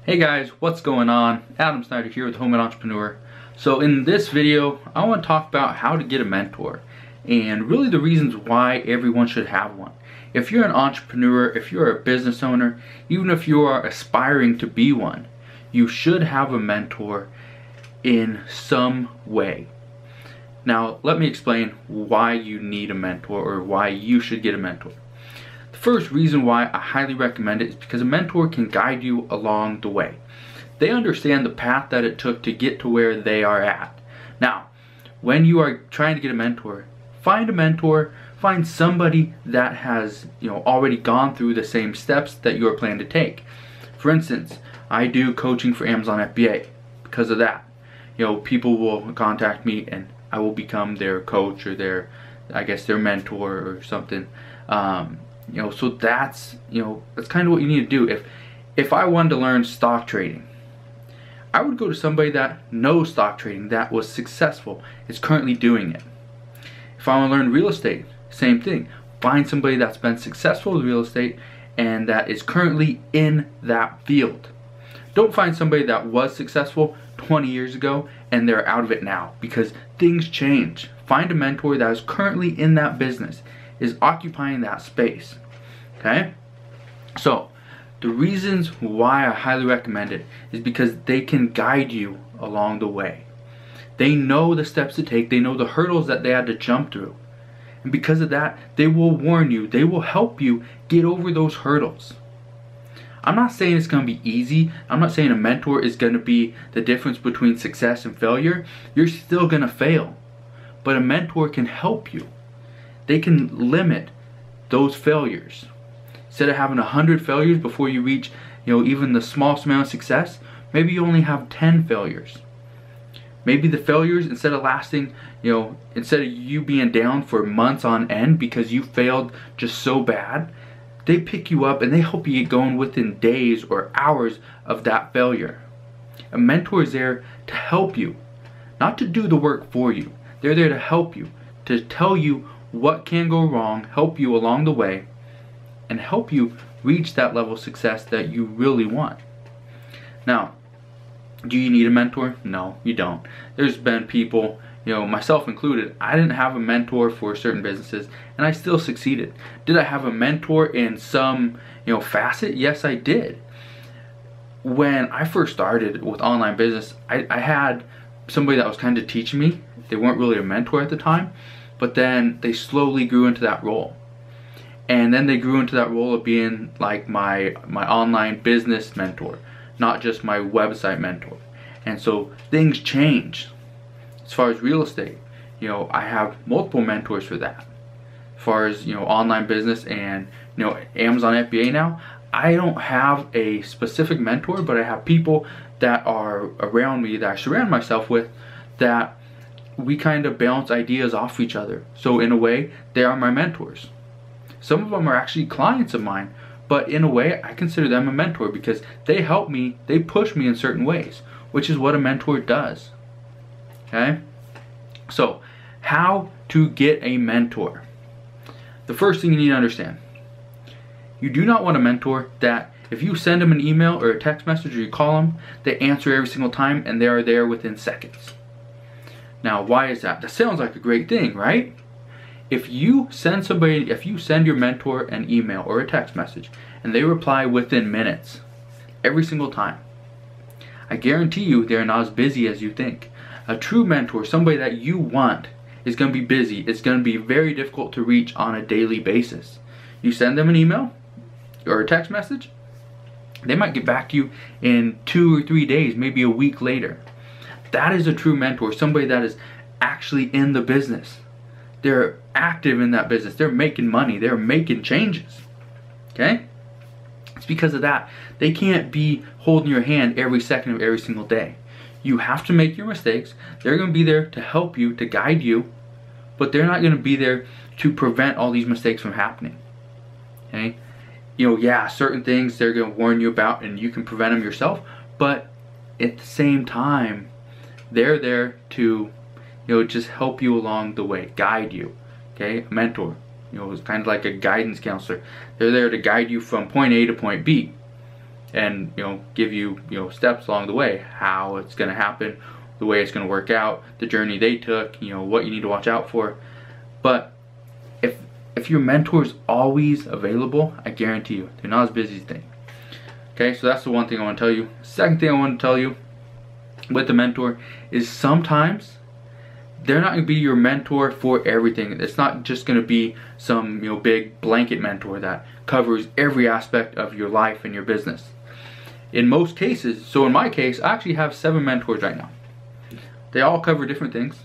Hey guys, what's going on? Adam Snyder here with Home and Entrepreneur. So in this video, I want to talk about how to get a mentor and really the reasons why everyone should have one. If you're an entrepreneur, if you're a business owner, even if you are aspiring to be one, you should have a mentor in some way. Now, let me explain why you need a mentor or why you should get a mentor. The first reason why I highly recommend it is because a mentor can guide you along the way. They understand the path that it took to get to where they are at. Now, when you are trying to get a mentor, find somebody that has already gone through the same steps that you are planning to take. For instance, I do coaching for Amazon FBA. Because of that, people will contact me and I will become their coach or their mentor or something. So that's kind of what you need to do. If I wanted to learn stock trading, I would go to somebody that knows stock trading, that was successful, is currently doing it. If I want to learn real estate, same thing. Find somebody that's been successful with real estate and that is currently in that field. Don't find somebody that was successful 20 years ago and they're out of it now, because things change. Find a mentor that is currently in that business, is occupying that space. Okay? So, the reasons why I highly recommend it is because they can guide you along the way. They know the steps to take, they know the hurdles that they had to jump through. And because of that, they will warn you, they will help you get over those hurdles. I'm not saying it's going to be easy. I'm not saying a mentor is going to be the difference between success and failure. You're still going to fail. But a mentor can help you. They can limit those failures. Instead of having 100 failures before you reach, even the smallest amount of success, maybe you only have 10 failures. Maybe the failures, instead of lasting, instead of you being down for months on end because you failed just so bad, they pick you up and they help you get going within days or hours of that failure. A mentor is there to help you, not to do the work for you. They're there to help you, to tell you what can go wrong, help you along the way, and help you reach that level of success that you really want. Now, do you need a mentor? No, you don't. There's been people, myself included, I didn't have a mentor for certain businesses and I still succeeded. Did I have a mentor in some, facet? Yes, I did. When I first started with online business, I had somebody that was kind of teaching me. They weren't really a mentor at the time, but then they slowly grew into that role. And then they grew into that role of being like my online business mentor, not just my website mentor. And so things change. As far as real estate, I have multiple mentors for that. As far as, online business and, Amazon FBA now, I don't have a specific mentor, but I have people that are around me that I surround myself with that we kind of bounce ideas off each other. So in a way, they are my mentors. Some of them are actually clients of mine, but in a way, I consider them a mentor because they help me, they push me in certain ways, which is what a mentor does. Okay? So, how to get a mentor? The first thing you need to understand, you do not want a mentor that if you send them an email or a text message or you call them, they answer every single time and they are there within seconds. Now, why is that? That sounds like a great thing, right? If you send your mentor an email or a text message and they reply within minutes, every single time, I guarantee you they're not as busy as you think. A true mentor, somebody that you want, is going to be busy. It's going to be very difficult to reach on a daily basis. You send them an email or a text message, they might get back to you in 2 or 3 days, maybe a week later. That is a true mentor, somebody that is actually in the business. They're active in that business. They're making money. They're making changes. Okay? It's because of that. They can't be holding your hand every second of every single day. You have to make your mistakes. They're going to be there to help you, to guide you, but they're not going to be there to prevent all these mistakes from happening. Okay? Certain things they're going to warn you about and you can prevent them yourself, but at the same time, they're there to just help you along the way, guide you. Okay, a mentor, it's kind of like a guidance counselor. They're there to guide you from point A to point B. and give you steps along the way, how it's going to happen, the way it's going to work out, the journey they took, what you need to watch out for. But if your mentor is always available, I guarantee you they're not as busy as you think. Okay, so that's the one thing I want to tell you. Second thing I want to tell you with the mentor is sometimes they're not going to be your mentor for everything. It's not just going to be some big blanket mentor that covers every aspect of your life and your business. In most cases, so in my case, I actually have 7 mentors right now. They all cover different things.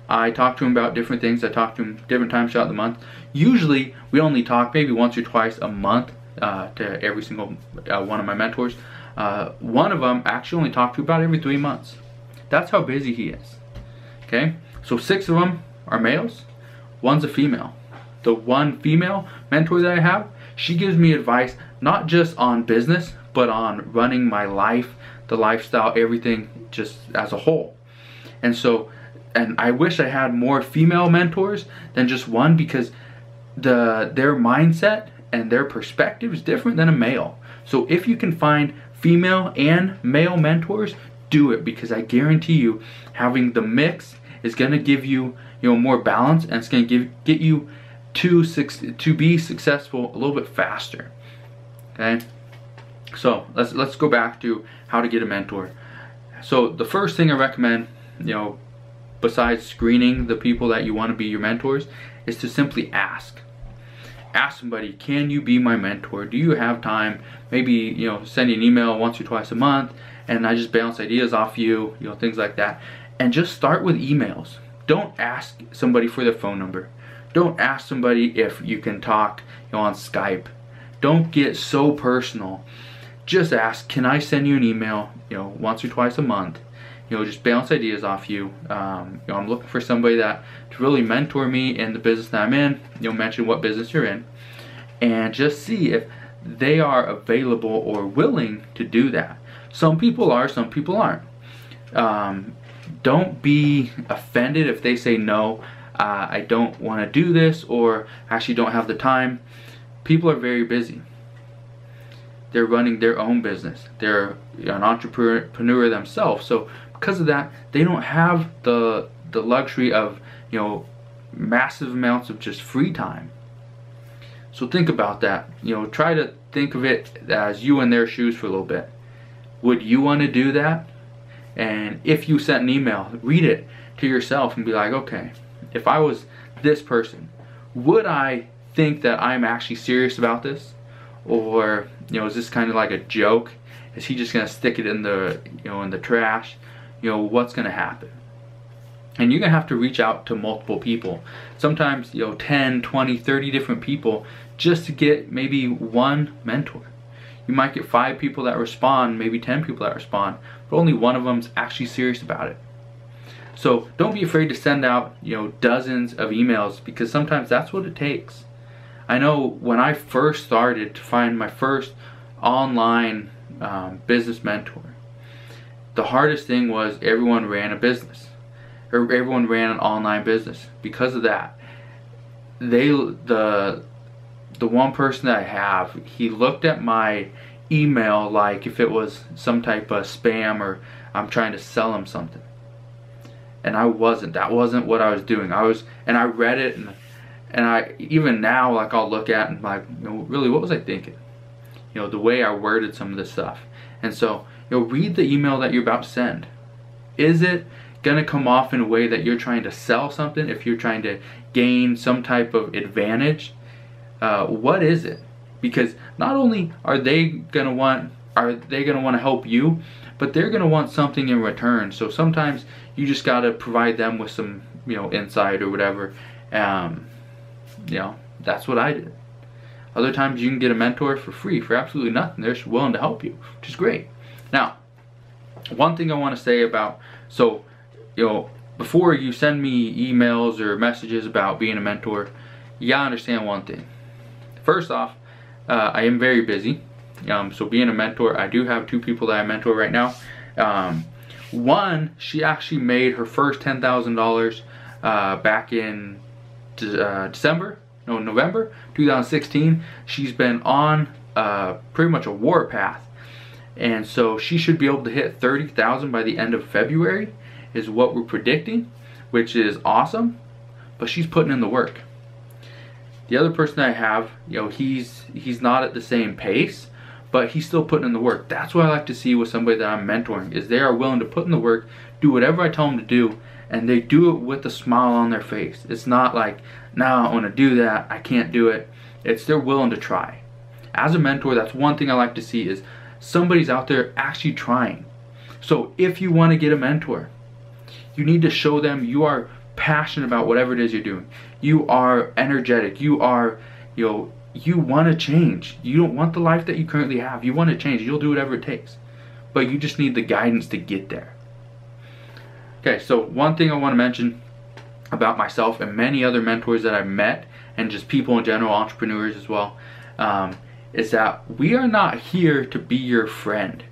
I talk to them about different things. I talk to them different times throughout the month. Usually we only talk maybe once or twice a month to every single one of my mentors. One of them actually only talk to about every 3 months. That's how busy he is. Okay, so 6 of them are males, 1's a female. The one female mentor that I have, she gives me advice not just on business, but on running my life, the lifestyle, everything just as a whole. And I wish I had more female mentors than just one, because their mindset and their perspective is different than a male. So if you can find female and male mentors, do it, because I guarantee you having the mix is going to give you more balance, and it's going to get you to be successful a little bit faster. Okay, so let's go back to how to get a mentor. So the first thing I recommend, besides screening the people that you want to be your mentors, is to simply ask. Ask somebody, can you be my mentor? Do you have time? Maybe send you an email once or twice a month, and I just bounce ideas off you, things like that. And just start with emails. Don't ask somebody for their phone number. Don't ask somebody if you can talk on Skype. Don't get so personal. Just ask, can I send you an email once or twice a month? Just bounce ideas off you. I'm looking for somebody to really mentor me in the business that I'm in. Mention what business you're in, and just see if they are available or willing to do that. Some people are, some people aren't. Don't be offended if they say no, I don't want to do this, or actually don't have the time. People are very busy. They're running their own business. They're an entrepreneur themselves. So because of that, they don't have the luxury of massive amounts of just free time. So think about that. Try to think of it as you in their shoes for a little bit. Would you want to do that? And if you sent an email, read it to yourself and be like, okay, if I was this person, would I think that I'm actually serious about this? Or is this kind of like a joke? Is he just gonna stick it in the in the trash? What's gonna happen? And you're gonna have to reach out to multiple people. Sometimes 10, 20, 30 different people just to get maybe one mentor. You might get 5 people that respond, maybe 10 people that respond, but only one of them's actually serious about it. So don't be afraid to send out dozens of emails, because sometimes that's what it takes. I know when I first started to find my first online business mentor, the hardest thing was everyone ran a business, or everyone ran an online business. Because of that, the one person that I have, he looked at my email like if it was some type of spam, or I'm trying to sell him something. And I wasn't. That wasn't what I was doing. And I read it, and I even now, like, I'll look at and like, really, what was I thinking? The way I worded some of this stuff. And so, read the email that you're about to send. Is it gonna come off in a way that you're trying to sell something? If you're trying to gain some type of advantage, what is it? Because not only are they gonna want to help you, but they're gonna want something in return. So sometimes you just gotta provide them with some insight or whatever. That's what I did. Other times you can get a mentor for free, for absolutely nothing. They're just willing to help you, which is great. Now, one thing I want to say about, so before you send me emails or messages about being a mentor, you gotta understand one thing. First off, I am very busy. So being a mentor, I do have 2 people that I mentor right now. One, she actually made her first $10,000 back in November 2016. She's been on pretty much a war path. And so she should be able to hit 30,000 by the end of February is what we're predicting, which is awesome, but she's putting in the work. The other person I have, you know, he's not at the same pace, but he's still putting in the work. That's what I like to see with somebody that I'm mentoring, is they are willing to put in the work, do whatever I tell them to do, and they do it with a smile on their face. It's not like, no, I want to do that, I can't do it. It's they're willing to try. As a mentor, that's one thing I like to see, is somebody's out there actually trying. So if you want to get a mentor, you need to show them you are passionate about whatever it is you're doing. You are energetic. You are, you know, you want to change. You don't want the life that you currently have. You want to change. You'll do whatever it takes. But you just need the guidance to get there. Okay, so one thing I want to mention about myself and many other mentors that I've met, and just people in general, entrepreneurs as well, is that we are not here to be your friend.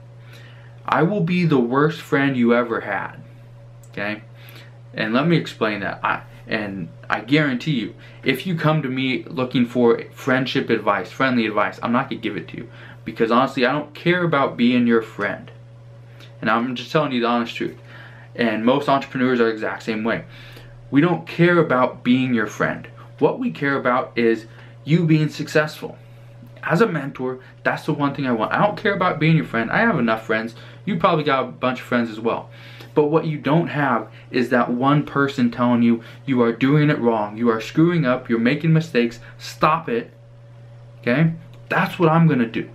I will be the worst friend you ever had. Okay? And let me explain that. I guarantee you, if you come to me looking for friendship advice, friendly advice, I'm not going to give it to you. Because honestly, I don't care about being your friend. And I'm just telling you the honest truth. And most entrepreneurs are the exact same way. We don't care about being your friend. What we care about is you being successful. As a mentor, that's the one thing I want. I don't care about being your friend. I have enough friends. You probably got a bunch of friends as well. But what you don't have is that one person telling you you are doing it wrong, you are screwing up, you're making mistakes, stop it. Okay? That's what I'm going to do.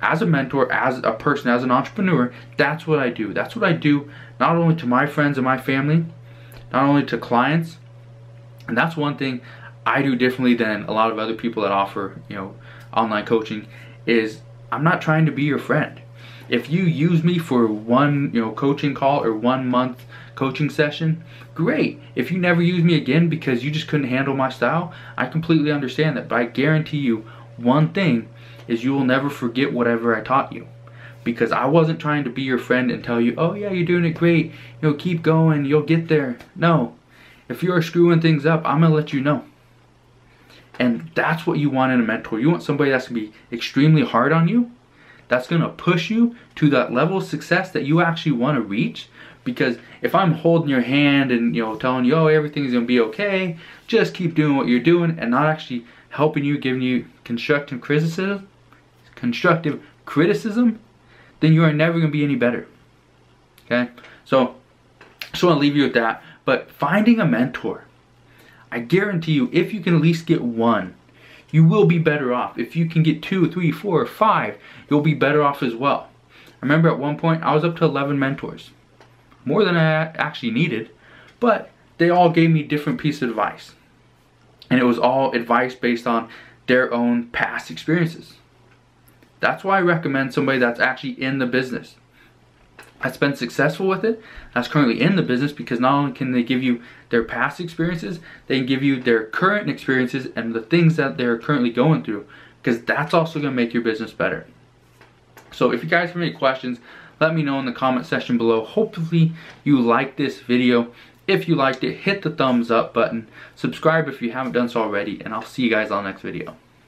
As a mentor, as a person, as an entrepreneur, that's what I do. That's what I do not only to my friends and my family, not only to clients, and that's one thing I do differently than a lot of other people that offer, you know, online coaching, is I'm not trying to be your friend. If you use me for one, you know, coaching call or 1 month coaching session, great. If you never use me again because you just couldn't handle my style, I completely understand that. But I guarantee you one thing is you will never forget whatever I taught you. Because I wasn't trying to be your friend and tell you, oh yeah, you're doing it great, you know, keep going, you'll get there. No. If you're screwing things up, I'm going to let you know. And that's what you want in a mentor. You want somebody that's going to be extremely hard on you, that's going to push you to that level of success that you actually want to reach. Because if I'm holding your hand and, you know, telling you, oh, everything's going to be okay, just keep doing what you're doing, and not actually helping you, giving you constructive criticism, then you are never going to be any better. Okay? So, I just want to leave you with that. But finding a mentor, I guarantee you, if you can at least get one, you will be better off. If you can get 2, 3, 4, or 5, you'll be better off as well. I remember at one point, I was up to 11 mentors. More than I actually needed, but they all gave me different pieces of advice. And it was all advice based on their own past experiences. That's why I recommend somebody that's actually in the business, that's been successful with it, that's currently in the business, because not only can they give you their past experiences, they can give you their current experiences and the things that they're currently going through, because that's also going to make your business better. So if you guys have any questions, let me know in the comment section below. Hopefully you liked this video. If you liked it, hit the thumbs up button, subscribe if you haven't done so already, and I'll see you guys on the next video.